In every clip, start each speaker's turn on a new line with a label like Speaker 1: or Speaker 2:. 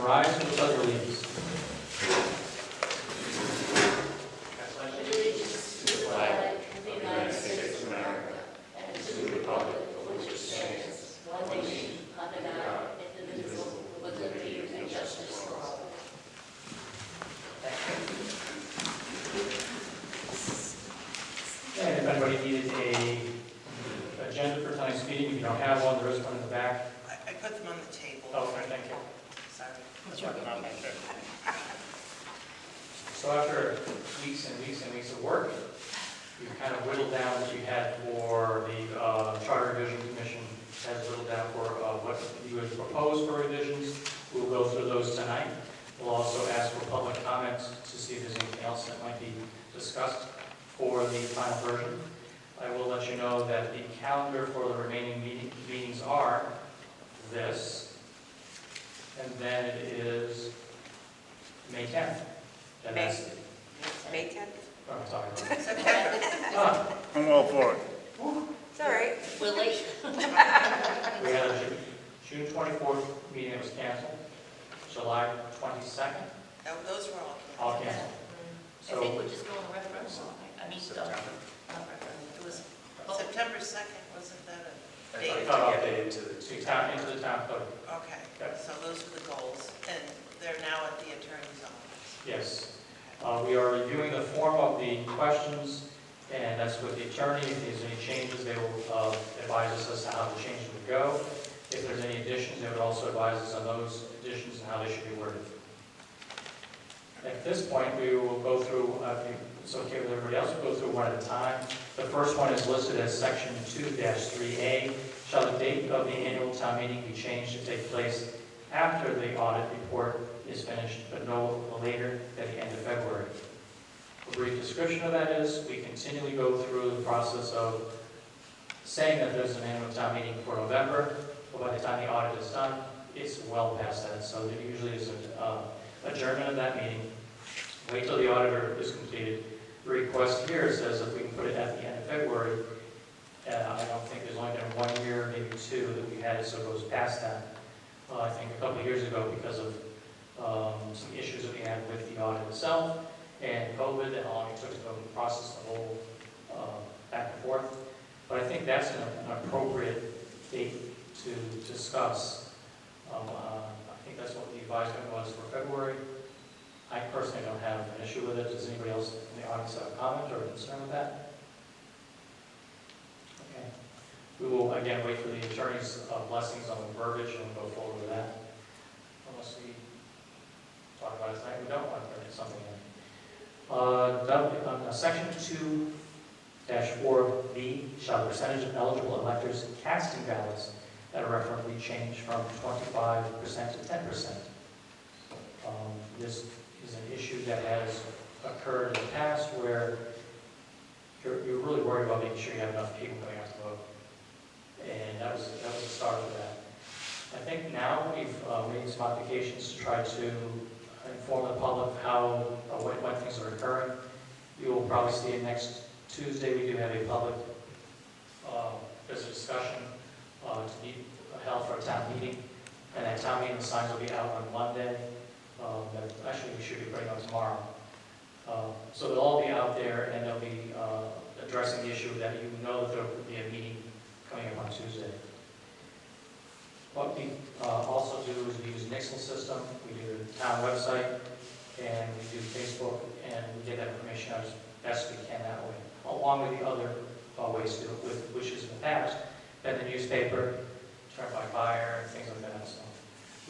Speaker 1: rise for the pledge of allegiance.
Speaker 2: Allegiance to the flag of the United States of America and to the republic for which it stands, one nation, under God, indivisible, with liberty and justice for all.
Speaker 1: And if anybody needed an agenda for tonight's meeting, if you don't have one, there is one in the back.
Speaker 3: I put them on the table.
Speaker 1: Oh, okay, thank you.
Speaker 3: Sorry.
Speaker 1: That's right. So after weeks and weeks and weeks of work, we've kind of whittled down what you had for the Charter Revision Commission has whittled down for what you would propose for revisions. We'll go through those tonight. We'll also ask for public comments to see if there's anything else that might be discussed for the final version. I will let you know that the calendar for the remaining meetings are this, and then it is May 10th. And that's
Speaker 3: May 10th?
Speaker 1: what I'm talking about.
Speaker 3: September.
Speaker 4: I'm all for it.
Speaker 3: It's all right.
Speaker 2: We're late.
Speaker 1: We had a June 24th meeting that was canceled, July 22nd,
Speaker 3: Those were all.
Speaker 1: all canceled.
Speaker 2: I think
Speaker 1: So
Speaker 2: we're just going to referendum. I mean, not referendum. It was
Speaker 3: September 2nd, wasn't that a
Speaker 1: I
Speaker 3: date?
Speaker 1: thought updated to the town code.
Speaker 3: Okay,
Speaker 1: Yep.
Speaker 3: so those are the goals, and they're now at the attorney's office.
Speaker 1: Yes. We are reviewing the form of the questions, and that's with the attorney. If there's any changes, they will advise us as to how the changes would go. If there's any additions, they would also advise us on those additions and how they should be worded. At this point, we will go through, if it's okay with everybody else, we'll go through one at a time. The first one is listed as Section 2-3A. Shall the date of the annual town meeting be changed to take place after the audit report is finished, but no later than the end of February? A brief description of that is we continually go through the process of saying that there's an annual town meeting for November, but by the time the audit is done, it's well past that. So there usually is an adjournment of that meeting. Wait till the auditor is completed. The request here says if we can put it at the end of February. I don't think there's only been 1 year, maybe two, that we had it, so it goes past that. I think a couple of years ago because of some issues that we had with the audit itself and COVID and how long it took to go and process the whole back and forth. But I think that's an appropriate date to discuss. I think that's what the advisement was for February. I personally don't have an issue with it. Does anybody else in the audience have a comment or a concern with that? Okay. We will again wait for the attorney's blessings on the verbiage and we'll go forward with that. Unless we talk about it tonight, we don't want to bring something in. Section 2-4B, shall the percentage of eligible electors casting ballots at a referendum be changed from 25% to 10%. This is an issue that has occurred in the past where you're really worried about making sure you have enough people coming out to vote. And that was the start of that. I think now we've made some modifications to try to inform the public how, when things are occurring. You will probably see it next Tuesday. We do have a public, there's a discussion to be held for a town meeting. And that town meeting signs will be out on Monday. Actually, we should be putting on tomorrow. So they'll all be out there and they'll be addressing the issue that you know that there will be a meeting coming up on Tuesday. What we also do is we use Nixle system. We do the town website and we do Facebook and we get that information out as best we can that way, along with the other ways to do it, which is in the past been the newspaper, turn by buyer, and things like that. So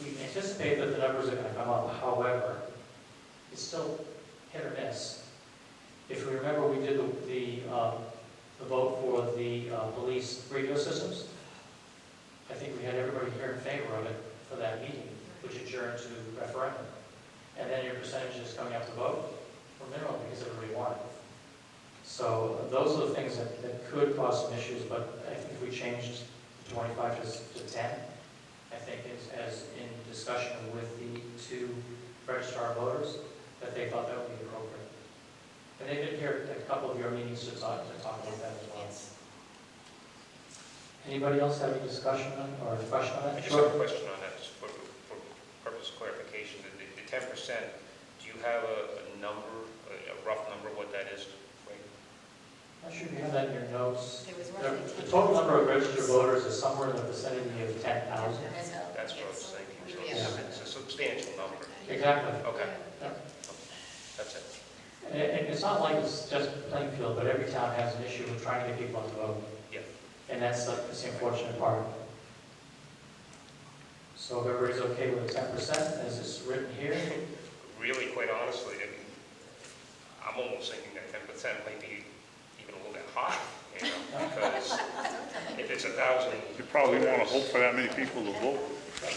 Speaker 1: we anticipate that the numbers are going to come up. However, it's still hit or miss. If we remember, we did the vote for the police radio systems. I think we had everybody here in favor of it for that meeting, which adjourned to referendum. And then your percentages coming up to vote were minimal because everybody wanted. So those are the things that could cause some issues, but I think if we changed 25 to 10, I think as in discussion with the two registrar voters, that they thought that would be appropriate. And they did hear a couple of your meetings to talk about that as well.
Speaker 2: Yes.
Speaker 1: Anybody else have any discussion on or a question on that?
Speaker 4: I just have a question on that, just for purpose just clarification, the 10%, do you have a number, a rough number of what that is? Wayne?
Speaker 1: I'm sure you have that in your notes.
Speaker 2: It was
Speaker 1: The
Speaker 2: roughly
Speaker 1: the
Speaker 2: 10.
Speaker 1: total number of registered voters is somewhere in the vicinity of 10,000.
Speaker 4: That's what I was thinking, so
Speaker 1: Yeah.
Speaker 4: it's a substantial number.
Speaker 1: Exactly.
Speaker 4: Okay,
Speaker 1: Yeah.
Speaker 4: that's it.
Speaker 1: And it's not like it's just Plainfield, but every town has an issue with trying to get people to vote.
Speaker 4: Yeah.
Speaker 1: And that's the unfortunate part. So if everybody's okay with the 10%, as it's written here,
Speaker 4: Really, quite honestly, I mean, I'm almost thinking that 10% might be even a little bit high, you know, because if it's 1,000.
Speaker 5: You probably want to hope for that many people to vote.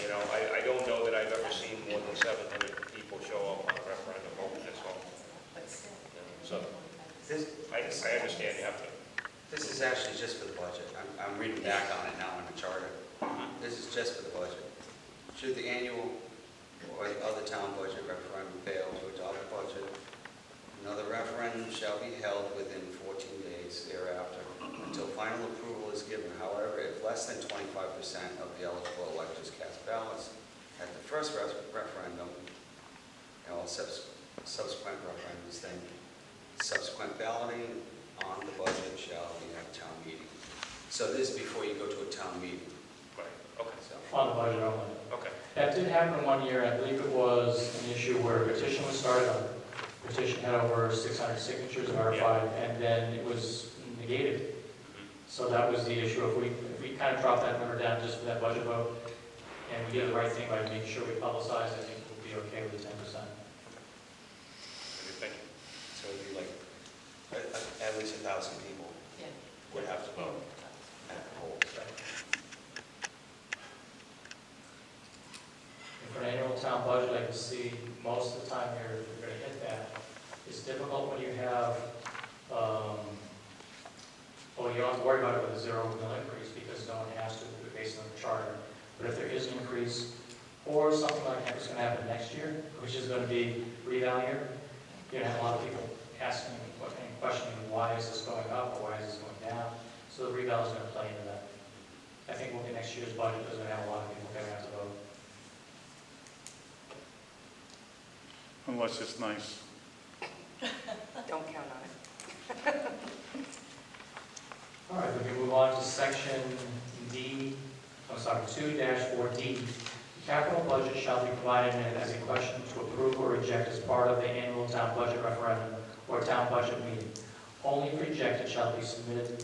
Speaker 4: You know, I don't know that I've ever seen more than 700 people show up on a referendum vote in this home. So, I understand you have to.
Speaker 6: This is actually just for the budget. I'm reading back on it now in the charter. This is just for the budget. Should the annual or other town budget referendum fail to adopt the budget, another referendum shall be held within 14 days thereafter until final approval is given. However, if less than 25% of the eligible electors cast ballots at the first referendum, and all subsequent referendums, then subsequent balloting on the budget shall be at town meeting. So this is before you go to a town meeting.
Speaker 4: Right, okay,
Speaker 6: So,
Speaker 1: on the budget only.
Speaker 4: okay.
Speaker 1: That did happen one year. I believe it was an issue where a petition was started. A petition had over 600 signatures verified, and then it was negated. So that was the issue. If we kind of drop that number down just for that budget vote, and we did the right thing by making sure we publicize, I think we'll be okay with the 10%.
Speaker 4: Thank you.
Speaker 6: so it'd be like at least 1,000 people would have to vote at the polls.
Speaker 1: And for an annual town budget, I can see most of the time you're going to hit that. It's difficult when you have, well, you don't have to worry about it with a 0 mil increase because no one has to based on the charter. But if there is an increase, or something like that is going to happen next year, which is going to be reval year, you're going to have a lot of people asking and questioning why is this going up or why is this going down. So the reval is going to play into that. I think next year's budget is going to have a lot of people coming out to vote.
Speaker 5: Unless it's nice.
Speaker 2: Don't count on it.
Speaker 1: All right, we can move on to section D, 2-4D. The capital budget shall be provided in as a question to approve or reject as part of the annual town budget referendum or town budget meeting. Only if rejected shall be submitted,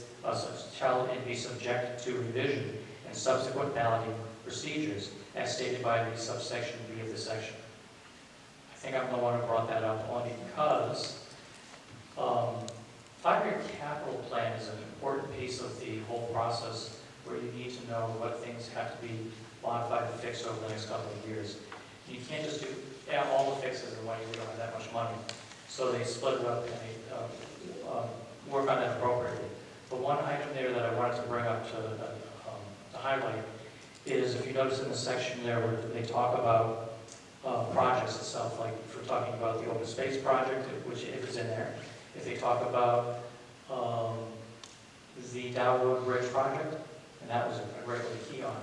Speaker 1: shall it be subject to revision and subsequent balloting procedures as stated by the subsection B of the section. I think I'm the one who brought that up only because 5-year capital plan is an important piece of the whole process where you need to know what things have to be modified and fixed over the next couple of years. You can't just do all the fixes in one year, we don't have that much money. So they split it up and they work on that appropriately. But one item there that I wanted to bring up to highlight is, if you notice in the section there where they talk about projects itself, like if we're talking about the open space project, which if it's in there, if they talk about the Dow Road Bridge project, and that was a great one to key on.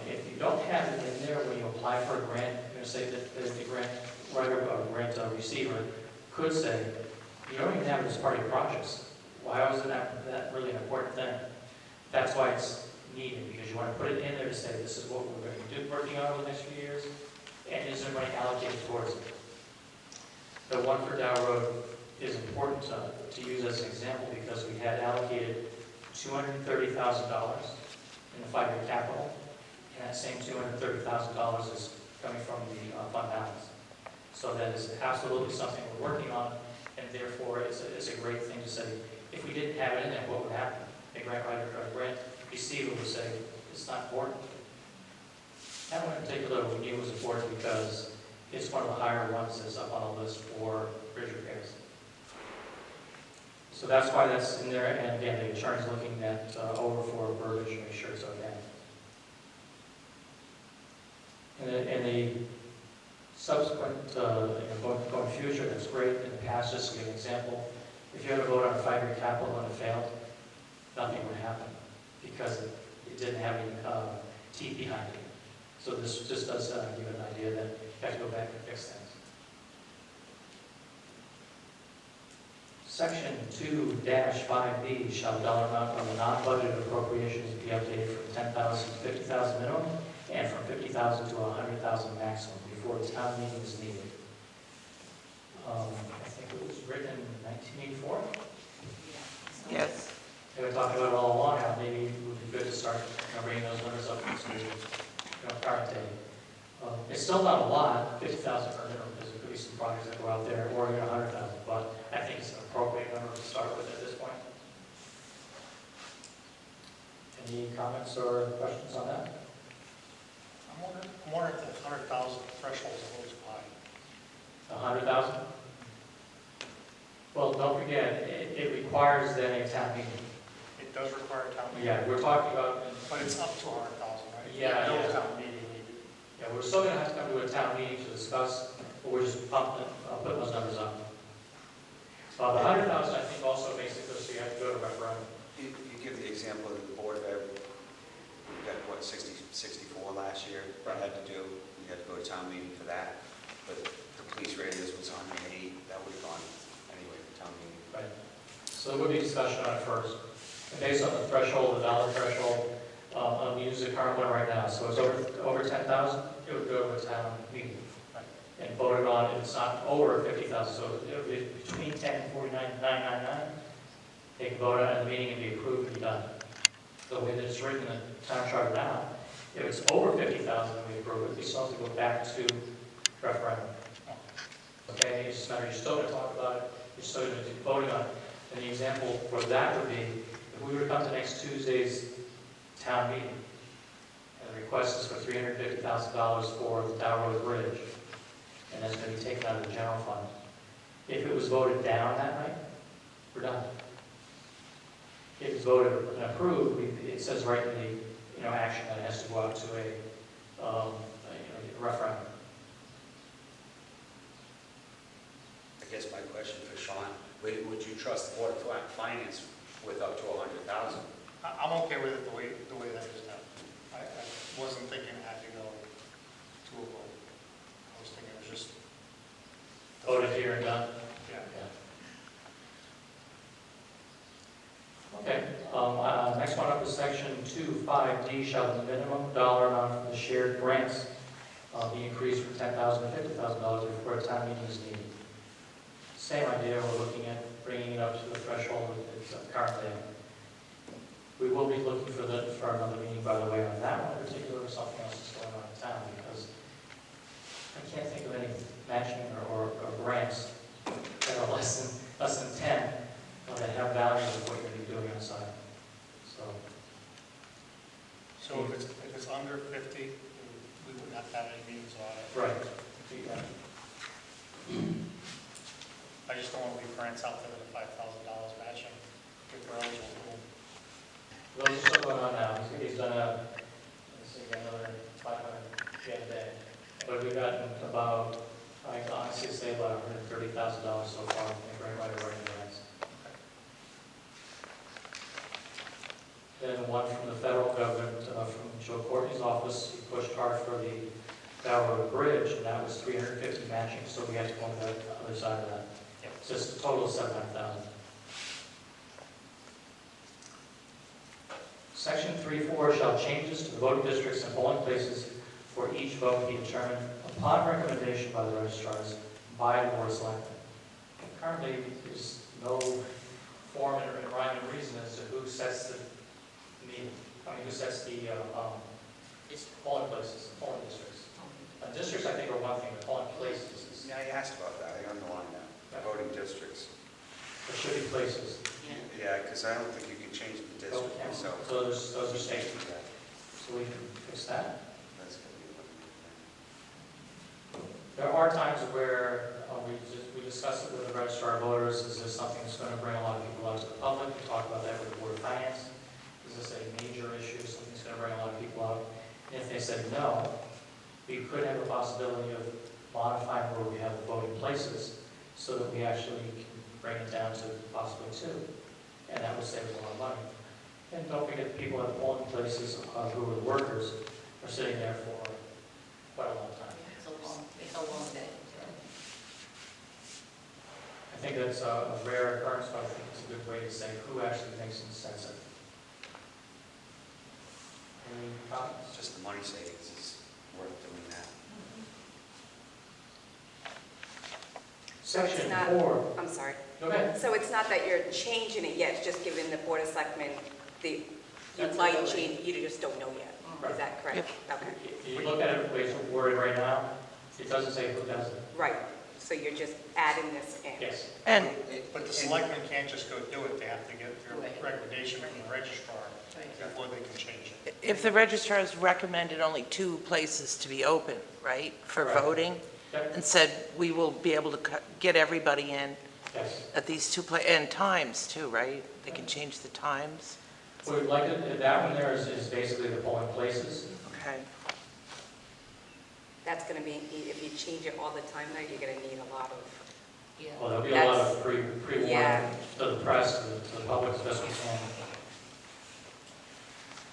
Speaker 1: If you don't have it in there when you apply for a grant, you're going to say that the grant writer or grant receiver could say, you don't even have it as part of your projects. Why was that really an important thing? That's why it's needed, because you want to put it in there to say, this is what we're going to be working on over the next few years, and is there money allocated towards it? The one for Dow Road is important to use as an example because we had allocated $230,000 in the 5-year capital, and that same $230,000 is coming from the fund balance. So that is absolutely something we're working on, and therefore it's a great thing to say, if we didn't have it in there, what would happen? A grant writer or a grant receiver would say, it's not important. That one in particular we knew was important because it's one of the higher ones that's up on the list for bridge repairs. So that's why that's in there, and again, the attorney's looking at over for verbiage to make sure it's okay. And the subsequent, going future, that's great. In the past, just to give an example, if you had a vote on a 5-year capital and it failed, nothing would happen because it didn't have any teeth behind it. So this just does give an idea that you have to go back and fix things. Section 2-5B shall dollar amount on the non-budgeted appropriations be updated from 10,000 to 50,000 minimum and from 50,000 to 100,000 maximum before the town meeting is needed. I think it was written in 1984.
Speaker 3: Yes.
Speaker 1: They were talking about it all along, how maybe it would be good to start bringing those numbers up to current day. It's still not a lot, 50,000 per minimum, because there could be some projects that go out there, or 100,000, but I think it's an appropriate number to start with at this point. Any comments or questions on that?
Speaker 7: I'm wondering if the 100,000 threshold is a little too high.
Speaker 1: 100,000? Well, don't forget, it requires then a town meeting.
Speaker 7: It does require a town meeting.
Speaker 1: Yeah, we're talking about.
Speaker 7: But it's up to 100,000, right?
Speaker 1: Yeah,
Speaker 7: No
Speaker 1: yeah.
Speaker 7: town meeting needed.
Speaker 1: Yeah, we're still gonna have to come to a town meeting to discuss, but we're just putting those numbers up. The 100,000, I think, also makes it so you have to go to referendum.
Speaker 6: You give the example of the Board of Ed, we got, what, 64 last year? That had to do, we had to go to town meeting for that. But the police radios was 108, that would have gone anyway to town meeting.
Speaker 1: Right. So there would be discussion on it first. And based on the threshold, the dollar threshold, I'll use the current one right now. So it's over 10,000, it would go to a town meeting. And voted on, if it's not over 50,000, so it would be between 10 and 49,999. They can vote on it in the meeting and be approved and be done. The way that it's written in the town charter now, if it's over 50,000 and we approve it, we still have to go back to referendum. Okay, it's just a matter, you're still going to talk about it, you're still going to be voting on it. And the example for that would be, if we were to come to next Tuesday's town meeting, and the request is for $350,000 for the Dow Road Bridge, and that's going to be taken out of the general fund. If it was voted down that night, we're done. If it's voted and approved, it says right in the action that it has to go out to a referendum.
Speaker 6: I guess my question for Sean, would you trust the Board of Finance with up to 100,000?
Speaker 7: I'm okay with it the way that is now. I wasn't thinking it had to go to a vote. I was thinking it was just.
Speaker 1: Voted here and done?
Speaker 7: Yeah.
Speaker 1: Okay, next one up is section 2-5D, shall the minimum dollar amount for the shared grants be increased from $10,000 to $50,000 before a town meeting is needed. Same idea, we're looking at bringing it up to the threshold it's currently at. We will be looking for another meeting, by the way, on that one in particular, or something else that's going on in town, because I can't think of any matching or grants that are less than 10 that have value of what you're going to be doing outside.
Speaker 7: So if it's under 50, we wouldn't have to have any meetings on it.
Speaker 1: Right. Yeah.
Speaker 7: I just don't want to leave grants out there that are $5,000 matching if they're eligible.
Speaker 1: Those are still going on now. He's done let's see, another 500 the other day. But we've gotten about, I honestly say about $130,000 so far, right away in grants. Then one from the federal government, from Joe Courtney's office, he pushed hard for the Dow Road Bridge, and that was $350 matching, so we have to go on the other side of that. It's just a total of $700,000. Section 3.4 shall changes to the voting districts and polling places for each vote be determined upon recommendation by the registrars by the Board of Selectmen. Currently, there's no form and rhyme and reason as to who sets the meeting. Who sets the polling places, polling districts. Districts, I think, are one thing. The polling places is.
Speaker 6: Yeah, I asked about that, I underlined that, voting districts.
Speaker 1: There should be places.
Speaker 6: Yeah, because I don't think you can change the district
Speaker 1: Okay.
Speaker 6: yourself.
Speaker 1: So those are states.
Speaker 6: Yeah,
Speaker 1: So we can fix that.
Speaker 6: that's going to be one.
Speaker 1: There are times where we discuss it with the registrar of voters. Is this something that's going to bring a lot of people out to the public? We talk about that with the Board of Finance. Is this a major issue? Something that's going to bring a lot of people out? And if they said no, we could have a possibility of modifying where we have the voting places so that we actually can bring it down to possibly 2. And that would save us a lot of money. And don't forget, people at polling places who are workers are sitting there for quite a long time.
Speaker 2: It's a long day.
Speaker 1: I think that's a rare occurrence, but I think it's a good way to say who actually makes some sense of it. Any comments?
Speaker 6: Just the money savings is worth doing that.
Speaker 1: Section
Speaker 8: It's not-
Speaker 1: 4.
Speaker 8: I'm sorry.
Speaker 1: Go ahead.
Speaker 8: So it's not that you're changing it yet, it's just giving the Board of Selectmen you might change, you just don't know yet.
Speaker 1: Right.
Speaker 8: Is that correct? Okay.
Speaker 1: If you look at it the way it's worded right now, it doesn't say who does it.
Speaker 8: Right. So you're just adding this in.
Speaker 1: Yes.
Speaker 3: And
Speaker 7: But the selectmen can't just go do it, they have to get their
Speaker 2: Right.
Speaker 7: recommendation from the registrar
Speaker 2: Right.
Speaker 7: before they can change it.
Speaker 3: if the registrar has recommended only 2 places to be open, right, for
Speaker 1: Correct.
Speaker 3: voting,
Speaker 1: Yep.
Speaker 3: and said we will be able to get everybody in
Speaker 1: Yes.
Speaker 3: at these 2 places, and times too, right? They can change the times.
Speaker 1: We'd like to, that one there is basically the polling places.
Speaker 3: Okay.
Speaker 8: That's going to be, if you change it all the time though, you're going to need a lot of,
Speaker 2: Yeah.
Speaker 1: Well, there'll be a lot of pre-warning
Speaker 8: Yeah.
Speaker 1: to the press, to the public, as best we can.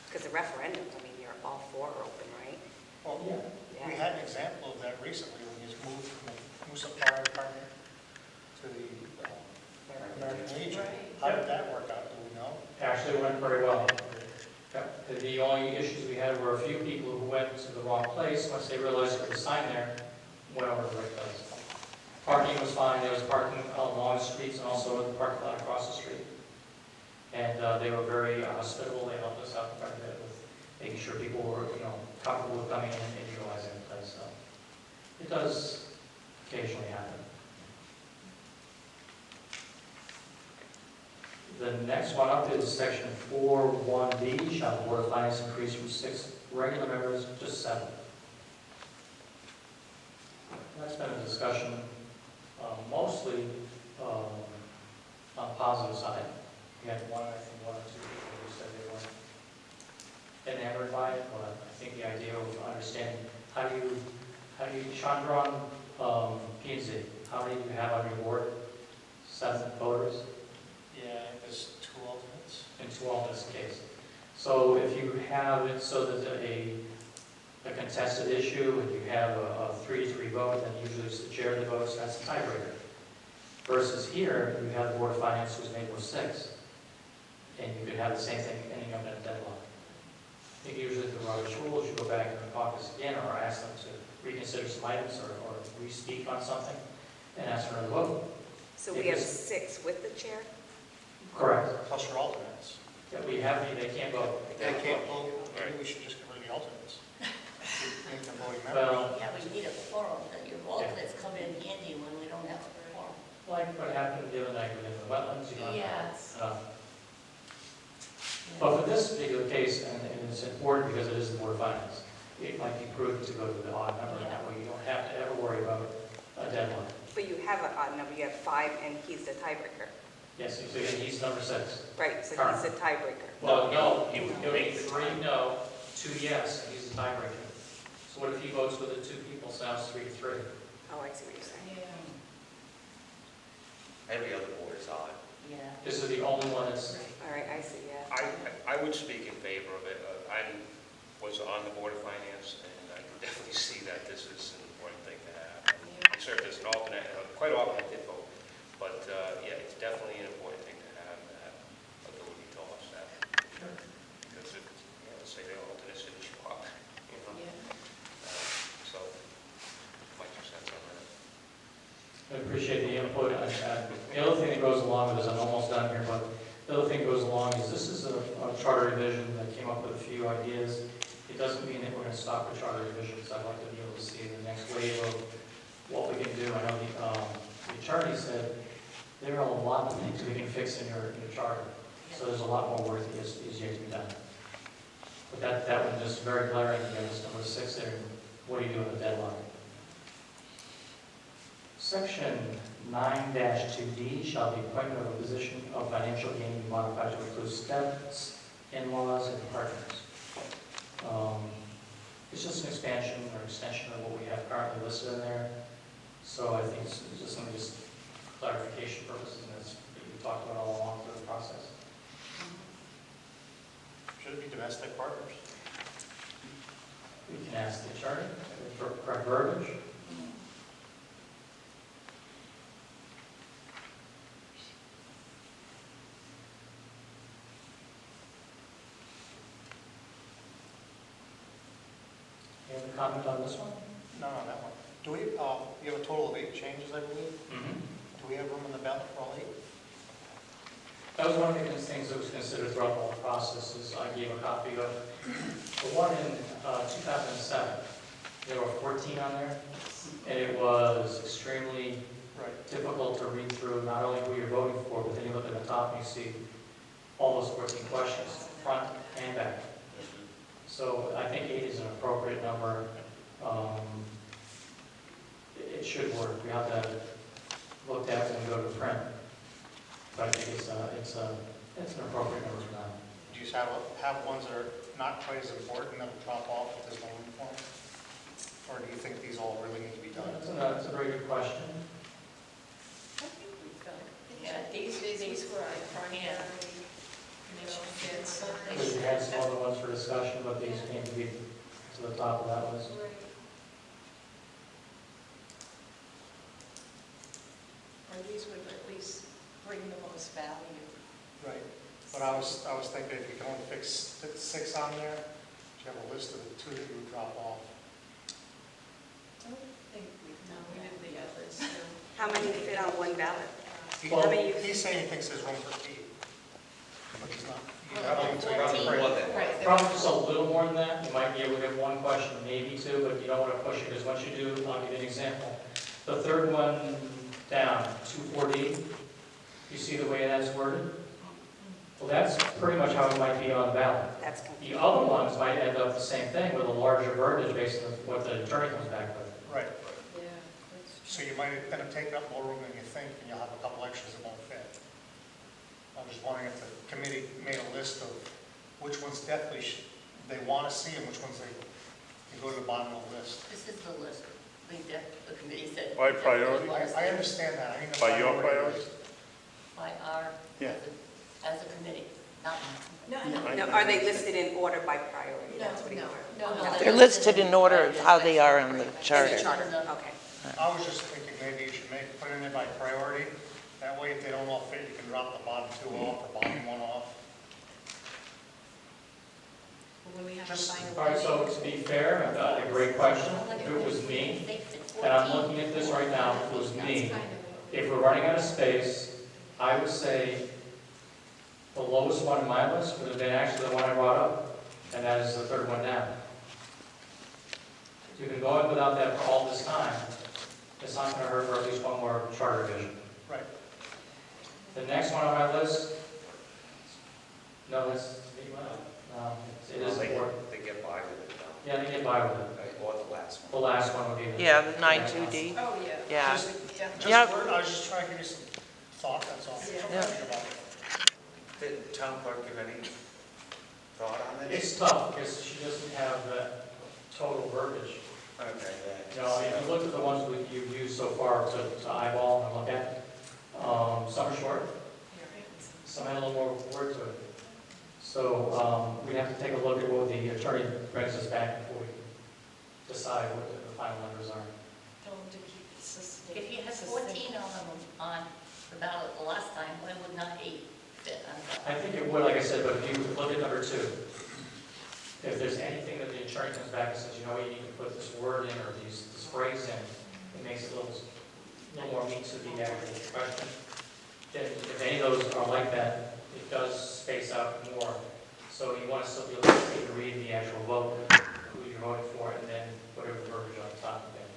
Speaker 8: because the referendums, I mean, you're all 4 are open, right?
Speaker 7: Well,
Speaker 1: Yeah.
Speaker 7: we had an example of that recently when you moved from the Moosa Fire Department to the American Legion.
Speaker 2: Right.
Speaker 7: How did that work out, do we know?
Speaker 1: Actually, it went very well. Yep. The only issues we had were a few people who went to the wrong place. Once they realized there was a sign there, went over to the right place. Parking was fine. There was parking along the streets and also in the parking lot across the street. And they were very hospitable. They helped us out quite a bit with making sure people were, comfortable with coming in and utilizing the place. So it does occasionally happen. The next one up is section 4.1B, shall the Board of Finance increase from 6 regular members to 7? That's been a discussion mostly on the positive side. We had one or two people who said they weren't enamored by it, but I think the idea of understanding how do you, Chandra on P&Z, how many do you have on your board? 7 voters?
Speaker 7: Yeah, there's 2 alternates.
Speaker 1: In 2 alternates case. So if you have it so that a contested issue and you have a 3-3 vote, then usually it's the chair of the votes, that's the tiebreaker. Versus here, you have the Board of Finance who's made with 6. And you could have the same thing ending up in a deadlock. I think usually through Robert's rules, you go back in the caucus again or ask them to reconsider some items or re-speak on something and ask for another vote.
Speaker 8: So we have 6 with the chair?
Speaker 1: Correct.
Speaker 7: Plus your alternates.
Speaker 1: Yeah, we have, they can't vote.
Speaker 7: They can't vote, maybe we should just get rid of the alternates. Make them voting members.
Speaker 1: Well,
Speaker 2: Yeah, we need a quorum, that your alternates come in handy when we don't have a quorum.
Speaker 1: like what happened the other night within the wetlands, you know.
Speaker 2: Yes.
Speaker 1: But for this particular case, and it's important because it is the Board of Finance, it might be prudent to go to the odd number, that way you don't have to ever worry about a deadline.
Speaker 8: But you have an odd number, you have 5 and he's the tiebreaker.
Speaker 1: Yes, so he's number 6.
Speaker 8: Right, so he's the tiebreaker.
Speaker 1: Well, no,
Speaker 4: He would
Speaker 1: it would be
Speaker 4: make the
Speaker 1: 3 no, 2 yes, and he's the tiebreaker. So what if he votes with the 2 people, so now it's 3-3?
Speaker 8: Oh, I see what you're saying.
Speaker 6: Every other board is odd.
Speaker 2: Yeah.
Speaker 1: This is the only one that's,
Speaker 8: All right, I see, yeah.
Speaker 4: I would speak in favor of it. I was on the Board of Finance, and I can definitely see that this is an important thing to have. I served as an alternate, quite often I did vote, but yeah, it's definitely an important thing to have that ability to offset. Because if, let's say the alternates didn't show up, so, my 2 cents on that.
Speaker 1: I appreciate the input. The other thing that goes along with this, I'm almost done here, but the other thing that goes along is this is a charter revision that came up with a few ideas. It doesn't mean that we're going to stop with charter revisions. I'd like to be able to see the next wave of what we can do. I know the attorney said there are a lot of things we can fix in your charter. So there's a lot more work that is yet to be done. But that one just very glaring, against number 6 there. What do you do with the deadline? Section 9-2D shall the appointment of a position of financial gain be modified to include steps, in-laws, and partners. It's just an expansion or extension of what we have currently listed in there. So I think it's just some just clarification purposes, and that's what we talked about all along through the process.
Speaker 7: Should it be domestic partners?
Speaker 1: We can ask the attorney for correct verbiage. Any other comment on this one?
Speaker 7: No, no, that one. Do we, you have a total of 8 changes, I believe? Do we have room in the ballot for all 8?
Speaker 1: That was one of the things that was considered throughout the whole process, is I gave a copy of the one in 2007. There were 14 on there, and it was extremely
Speaker 7: Right.
Speaker 1: difficult to read through, not only who you're voting for, but then you look at the top and you see all those 14 questions, front and back. So I think 8 is an appropriate number. It should work. We have to look at when we go to print. But I think it's an appropriate number for that.
Speaker 7: Do you have ones that are not quite as important that will drop off if there's no room for them? Or do you think these all really need to be done?
Speaker 1: That's a very good question.
Speaker 2: I think we've done. Yeah, these were our primary,
Speaker 1: Because we had some other ones for discussion, but these came to be to the top of that list.
Speaker 2: Or these would at least bring the most value.
Speaker 7: Right. But I was thinking if you can only fit 6 on there, you have a list of the 2 that you would drop off.
Speaker 2: I don't think we've done that. We did the others, too.
Speaker 8: How many fit on one ballot?
Speaker 1: Well,
Speaker 8: How many you-
Speaker 7: He's saying he thinks there's room for 8. But he's not. He's
Speaker 2: Well,
Speaker 7: not willing to-
Speaker 2: 14.
Speaker 6: More than
Speaker 2: Right, there
Speaker 1: Probably
Speaker 2: were-
Speaker 1: just a little more than that. You might be able to get one question, maybe 2, but you don't want to push it, because once you do, I'll give you an example. The third one down, 240, you see the way that's worded? Well, that's pretty much how it might be on the ballot.
Speaker 8: That's
Speaker 1: The
Speaker 8: confusing.
Speaker 1: other ones might end up the same thing with a larger verbiage based on what the attorney comes back with.
Speaker 7: Right.
Speaker 2: Yeah, that's
Speaker 7: So you might end up taking up more room than you think, and you'll have a couple extras that won't fit. I was just wondering if the committee made a list of which ones definitely they want to see and which ones they go to the bottom of the list.
Speaker 2: This is the list. The committee said.
Speaker 5: By priority?
Speaker 7: I understand that. I mean, the
Speaker 5: By your
Speaker 7: priority
Speaker 5: priorities?
Speaker 7: list.
Speaker 2: By our,
Speaker 5: Yeah.
Speaker 2: as a committee, not mine.
Speaker 8: No, are they listed in order by priority? That's what he
Speaker 2: No,
Speaker 8: wanted.
Speaker 2: no, no.
Speaker 3: They're listed in order of how they are on the
Speaker 8: In the
Speaker 3: charter.
Speaker 8: charter, okay.
Speaker 7: I was just thinking maybe you should put it in there by priority. That way, if they don't all fit, you can drop the bottom 2 off or bottom 1 off.
Speaker 2: When we have
Speaker 7: Just-
Speaker 2: a final.
Speaker 1: All right, so to be fair, a great question. If it was me, and I'm looking at this right now, if it was me, if we're running out of space, I would say the lowest one in my list would have been actually the one I brought up, and that is the third one down. If you've been going without that for all this time, it's not going to hurt for at least one more charter revision.
Speaker 7: Right.
Speaker 1: The next one on my list, no, it is important.
Speaker 6: They get by with it now.
Speaker 1: Yeah, they get by with it.
Speaker 6: Or the last one.
Speaker 1: The last one would be the...
Speaker 3: Yeah, the 92D,
Speaker 2: Oh, yeah.
Speaker 3: yeah.
Speaker 7: Just
Speaker 3: Yeah.
Speaker 7: I was just trying to give you some thought, that's all.
Speaker 2: Yeah.
Speaker 7: Think about it.
Speaker 6: Did the town clerk give any thought on this?
Speaker 1: It's tough, because she doesn't have the total verbiage.
Speaker 6: Okay,
Speaker 1: You know, if you look at the ones that you've used so far to eyeball and look at, some are short, some had a little more word to it. So we have to take a look at what the attorney brings us back before we decide what the final numbers are.
Speaker 2: If you had 14 of them on the ballot the last time, why would not 8 fit on the
Speaker 1: I think it would, like I said, but if you look at number 2, if there's anything that the attorney comes back and says, you know, you need to put this word in or this phrase in, it makes it a little more meat to the actual question. Then if any of those are like that, it does space out more. So you want to still be able to read the actual vote, who you're voting for, and then whatever the verbiage on top of it.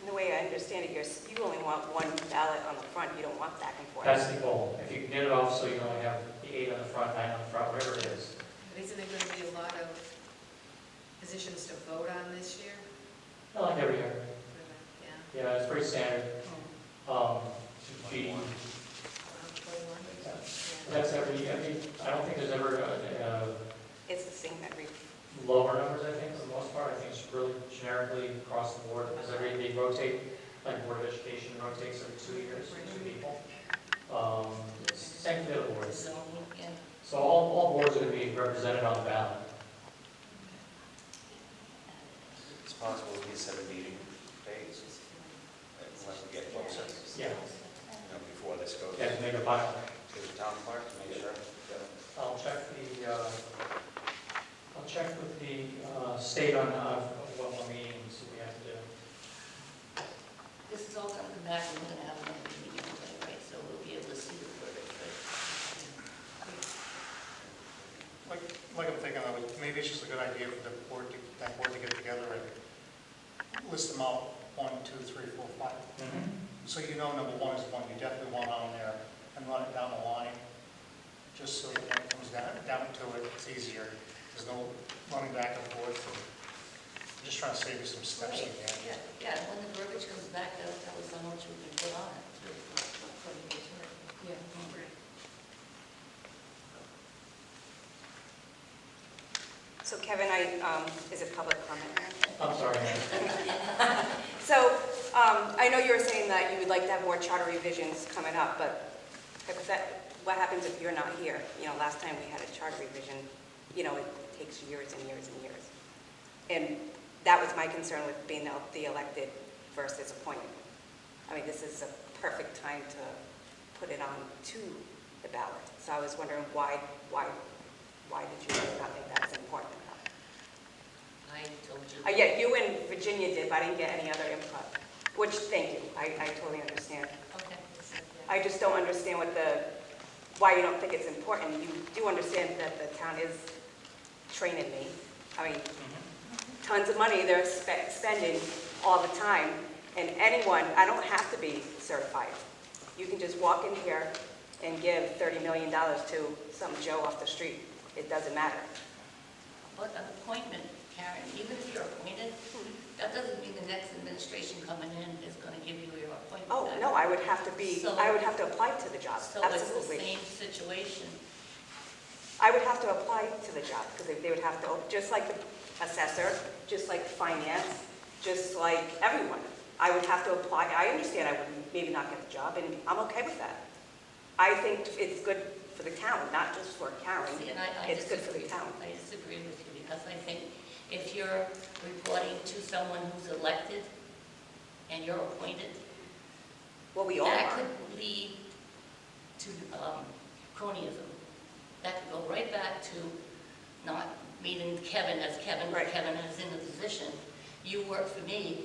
Speaker 8: And the way I understand it, you only want one ballot on the front, you don't want back and forth.
Speaker 1: That's the goal. If you can get it off so you only have the 8 on the front, 9 on the front, whatever it is.
Speaker 9: Isn't there going to be a lot of positions to vote on this year?
Speaker 1: Not like every year.
Speaker 9: Yeah.
Speaker 1: Yeah, it's pretty standard. Be- That's every, I don't think there's ever
Speaker 8: It's the same every,
Speaker 1: lower numbers, I think, for the most part. I think it's really generically across the board, because they rotate, like Board of Education rotates every 2 years, 2 people. Same for the other boards.
Speaker 2: zoning? Yeah.
Speaker 1: So all boards are going to be represented on the ballot.
Speaker 6: possible we set a meeting dates once we get closer,
Speaker 1: Yeah,
Speaker 6: before this goes
Speaker 1: yeah, to make a final.
Speaker 6: to the town clerk to make sure.
Speaker 1: I'll check with the state on what meetings we have to do.
Speaker 2: This is all going to come back, and we're going to have another meeting anyway, right? So we'll be able to see the verdict, right?
Speaker 7: Like I'm thinking, maybe it's just a good idea for the board, that board to get together and list them out, 1, 2, 3, 4, 5. So you know, number one is one you definitely want on there, and run it down the line, just so that when it comes down to it, it's easier. There's no running back and forth. I'm just trying to save you some steps
Speaker 2: Right.
Speaker 7: again.
Speaker 2: Yeah, and when the verbiage comes back, that'll tell us how much we can put on it, too. Yeah, right.
Speaker 8: So Kevin, is it public comment?
Speaker 1: I'm sorry, Mayor.
Speaker 8: So, I know you were saying that you would like to have more charter revisions coming up, but what happens if you're not here? Last time we had a charter revision, it takes years and years and years. And that was my concern with being the elected versus appointed. I mean, this is a perfect time to put it on to the ballot. So I was wondering why did you not think that's important enough?
Speaker 2: I told you.
Speaker 8: Yeah, you and Virginia did, but I didn't get any other input, which, thank you, I totally understand.
Speaker 2: Okay.
Speaker 8: I just don't understand why you don't think it's important. You do understand that the town is training me. I mean, tons of money they're spending all the time, and I don't have to be certified. You can just walk in here and give $30 million to some Joe off the street. It doesn't matter.
Speaker 2: But an appointment, Karen, even if you're appointed, that doesn't mean the next administration coming in is going to give you your appointment.
Speaker 8: Oh,
Speaker 2: back.
Speaker 8: no, I would have to apply to the job,
Speaker 2: So
Speaker 8: absolutely.
Speaker 2: it's the same situation.
Speaker 8: I would have to apply to the job, because they would have to, just like the assessor, just like finance, just like everyone. I would have to apply. I understand I would maybe not get the job, and I'm okay with that. I think it's good for the town, not just for Karen.
Speaker 2: See, and I
Speaker 8: It's good for the
Speaker 2: disagree.
Speaker 8: town.
Speaker 2: I disagree with you, because I think if you're reporting to someone who's elected and you're appointed,
Speaker 8: Well, we all
Speaker 2: that
Speaker 8: are.
Speaker 2: could lead to cronyism. That could go right back to not meeting Kevin as Kevin,
Speaker 8: Right.
Speaker 2: Kevin is in the position. You work for me,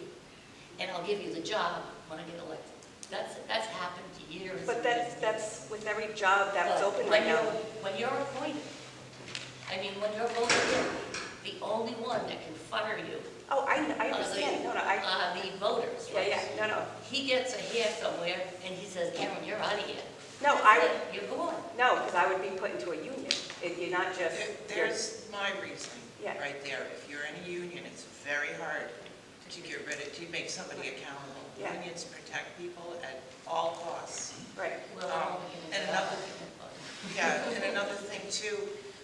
Speaker 2: and I'll give you the job when I get elected. That's happened years.
Speaker 8: But
Speaker 2: and years and years.
Speaker 8: that's with every job that's
Speaker 2: But
Speaker 8: open right now.
Speaker 2: When you're appointed, when you're voted in, the only one that can fire you
Speaker 8: Oh, I understand. No,
Speaker 2: are the voters, right?
Speaker 8: yeah, no.
Speaker 2: He gets a hair somewhere, and he says, Karen, you're out of here.
Speaker 8: No,
Speaker 2: You're gone.
Speaker 8: no, because I would be put into a union. You're not just.
Speaker 3: There's my reasoning,
Speaker 8: Yeah.
Speaker 3: right there. If you're in a union, it's very hard to get rid of, to make somebody accountable.
Speaker 8: Yeah.
Speaker 3: Unions protect people at all costs.
Speaker 8: Right.
Speaker 2: Well, I'm only giving
Speaker 3: and
Speaker 2: you
Speaker 3: another-
Speaker 2: that.
Speaker 3: Yeah, and another thing too,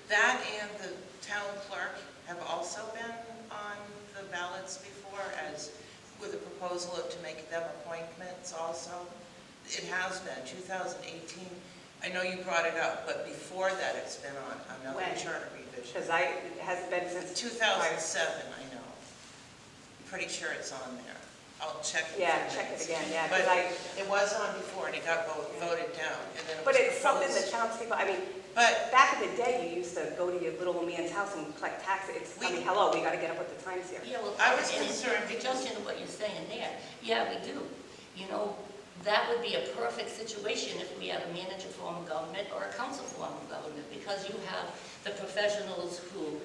Speaker 3: that and the town clerk have also been on the ballots before as with a proposal to make them appointments also. It has been, 2018. I know you brought it up, but before that it's been on another
Speaker 8: When?
Speaker 3: charter revision.
Speaker 8: Because it hasn't been since.
Speaker 3: 2007, I know. I'm pretty sure it's on there. I'll check.
Speaker 8: Yeah, check it again, yeah,
Speaker 3: But
Speaker 8: because
Speaker 3: it was on before and it got voted down. And then it
Speaker 8: but
Speaker 3: was
Speaker 8: it's something
Speaker 3: proposed.
Speaker 8: that townspeople,
Speaker 3: But
Speaker 8: back in the day, you used to go to your little old man's house and collect taxes. Hello, we got to get up with the times here.
Speaker 2: Yeah, well,
Speaker 3: I was
Speaker 2: and
Speaker 3: concerned
Speaker 2: to
Speaker 3: because-
Speaker 2: jump into what you're saying there, yeah, we do. That would be a perfect situation if we had a manager form of government or a council form of government, because you have the professionals who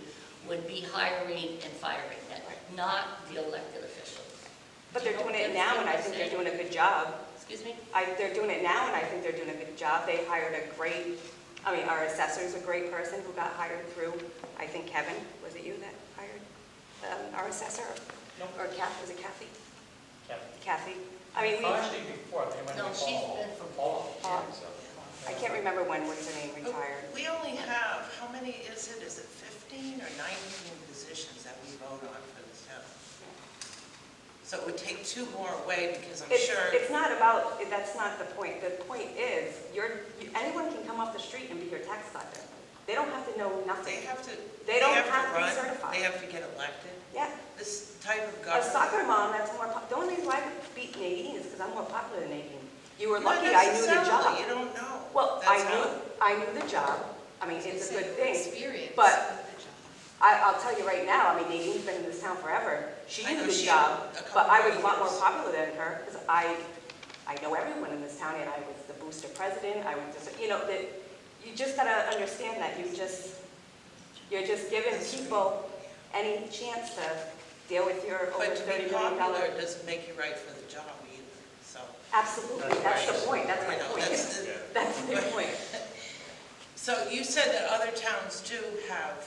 Speaker 2: would be hiring and firing, not the elected officials.
Speaker 8: But they're doing it now, and I think they're doing a good job.
Speaker 2: Excuse me?
Speaker 8: They're doing it now, and I think they're doing a good job. They hired our assessor's a great person who got hired through, I think Kevin, was it you that hired our assessor?
Speaker 1: Nope.
Speaker 8: Or was it Kathy?
Speaker 1: Yeah.
Speaker 8: Kathy?
Speaker 1: Actually, before, they went
Speaker 2: No,
Speaker 1: to
Speaker 2: she's
Speaker 1: Paul.
Speaker 2: been for
Speaker 1: Paul.
Speaker 8: Paul.
Speaker 1: Yeah, so.
Speaker 8: I can't remember what's her name, retired.
Speaker 3: we only have, how many is it? Is it 15 or 19 positions that we vote on for this town? So it would take 2 more away because I'm sure.
Speaker 8: It's not about, that's not the point. The point is, anyone can come off the street and be your tax collector. They don't have to know nothing.
Speaker 3: They have to,
Speaker 8: They don't
Speaker 3: have
Speaker 8: have
Speaker 3: to
Speaker 8: to be
Speaker 3: run,
Speaker 8: certified.
Speaker 3: they have to get elected.
Speaker 8: Yeah.
Speaker 3: This type of
Speaker 8: A
Speaker 3: government.
Speaker 8: soccer mom, that's more, the only reason why I beat Nadine is because I'm more popular than Nadine. You were
Speaker 3: Not
Speaker 8: lucky I knew the
Speaker 3: necessarily,
Speaker 8: job.
Speaker 3: You don't know.
Speaker 8: Well,
Speaker 3: That's how-
Speaker 8: I knew the job. I mean, it's a good thing.
Speaker 9: Experience
Speaker 8: but-
Speaker 9: with the job.
Speaker 8: I'll tell you right now, I mean, Nadine's been in this town forever. She
Speaker 3: I
Speaker 8: knew
Speaker 3: know
Speaker 8: the
Speaker 3: she
Speaker 8: job,
Speaker 3: had a
Speaker 8: but
Speaker 3: couple
Speaker 8: I
Speaker 3: of
Speaker 8: was a lot more
Speaker 3: years.
Speaker 8: popular than her because I know everyone in this town and I was the booster president. I was just, that you just gotta understand that you're just giving
Speaker 3: That's
Speaker 8: people any chance to deal with your over
Speaker 3: But to be
Speaker 8: $30 million.
Speaker 3: popular doesn't make you right for the job either, so.
Speaker 8: Absolutely, that's the point, that's my
Speaker 3: You know,
Speaker 8: point.
Speaker 3: that's-
Speaker 8: That's the point.
Speaker 3: So you said that other towns do have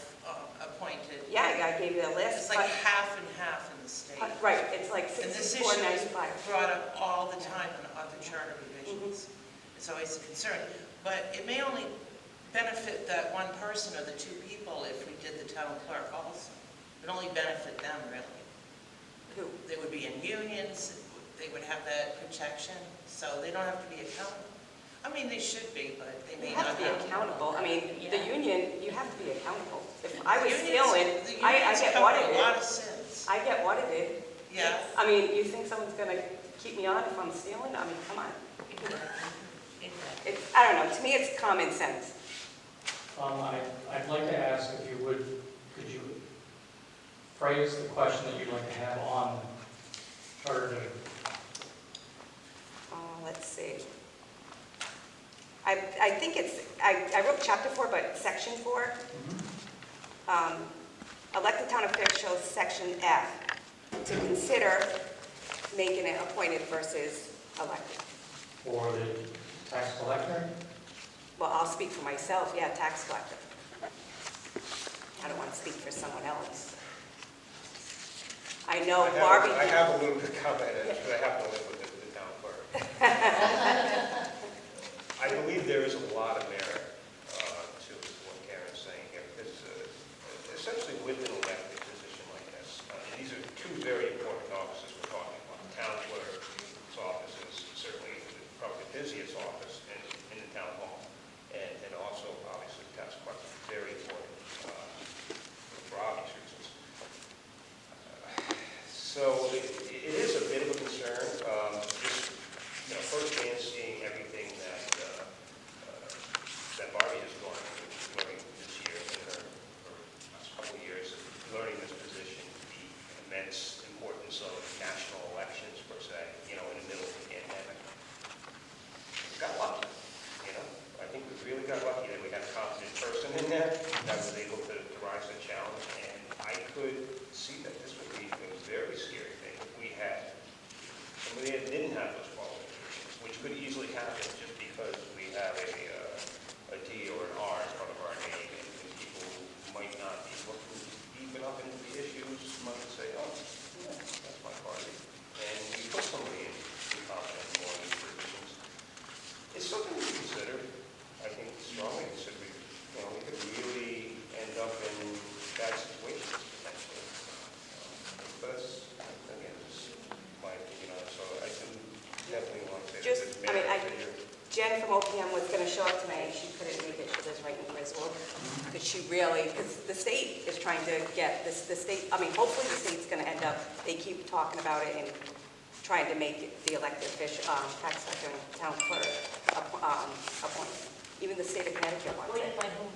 Speaker 3: appointed,
Speaker 8: Yeah, I gave you a list.
Speaker 3: it's like half and half in the state.
Speaker 8: Right, it's like
Speaker 3: And this
Speaker 8: 64,
Speaker 3: issue is
Speaker 8: 95.
Speaker 3: brought up all the time in other charter revisions. It's always a concern. But it may only benefit that one person or the two people if we did the town clerk also. It would only benefit them, really.
Speaker 8: Who?
Speaker 3: They would be in unions, they would have that protection, so they don't have to be accountable. I mean, they should be, but they may
Speaker 8: You
Speaker 3: not
Speaker 8: have to be accountable. I mean, the
Speaker 2: Yeah.
Speaker 8: union, you have to be accountable. If I was
Speaker 3: Unions-
Speaker 8: stealing,
Speaker 3: the
Speaker 8: I
Speaker 3: unions
Speaker 8: get
Speaker 3: cover a
Speaker 8: audited.
Speaker 3: lot of sins.
Speaker 8: I get audited.
Speaker 3: Yeah.
Speaker 8: I mean, you think someone's gonna keep me on if I'm stealing? I mean, come on.
Speaker 2: Exactly.
Speaker 8: It's, I don't know, to me, it's common sense.
Speaker 1: I'd like to ask if you would, could you phrase the question that you'd like to have on charter revision?
Speaker 8: Let's see. I think it's, I wrote chapter 4, but section 4. Elected town officials, section F, to consider making it appointed versus elected.
Speaker 1: For the tax collector?
Speaker 8: Well, I'll speak for myself, yeah, tax collector. I don't want to speak for someone else. I know Barbie.
Speaker 4: I have a little bit of comment, because I have to live with the town clerk. I believe there is a lot of merit to what Karen's saying here, because essentially with an elected position like this, and these are two very important offices we're talking about. The town clerk's office is certainly probably the busiest office in the town hall, and also obviously the tax collector, very important for obvious reasons. So it is a bit of a concern, just, firsthand seeing everything that Barbie has gone through learning this year, in her last couple of years, learning this position, the immense importance of national elections per se, in the middle of the pandemic. We got lucky, I think we really got lucky that we had a competent person in there that was able to rise to the challenge, and I could see that this would be a very scary thing if we had somebody that didn't have those qualifications, which could easily happen just because we have a D or an R in front of our name, and people who might not be looking deep enough into the issues might say, oh, yeah, that's my party. And we put somebody in competent in one of these positions. It's something to consider. I think strongly consider. We could really end up in bad situations potentially. But that's, again, just my opinion on it. So I do definitely want to say
Speaker 8: Just,
Speaker 4: that
Speaker 8: I mean,
Speaker 4: merit to your
Speaker 8: Jen from OPM was going to show up tonight, she couldn't make it, she lives right in Griswold. Because the state is trying to get the state, hopefully the state's going to end up, they keep talking about it and trying to make the elected official, tax collector and town clerk appointed. Even the state of Connecticut wants
Speaker 2: Appointed
Speaker 8: it.
Speaker 2: by whom?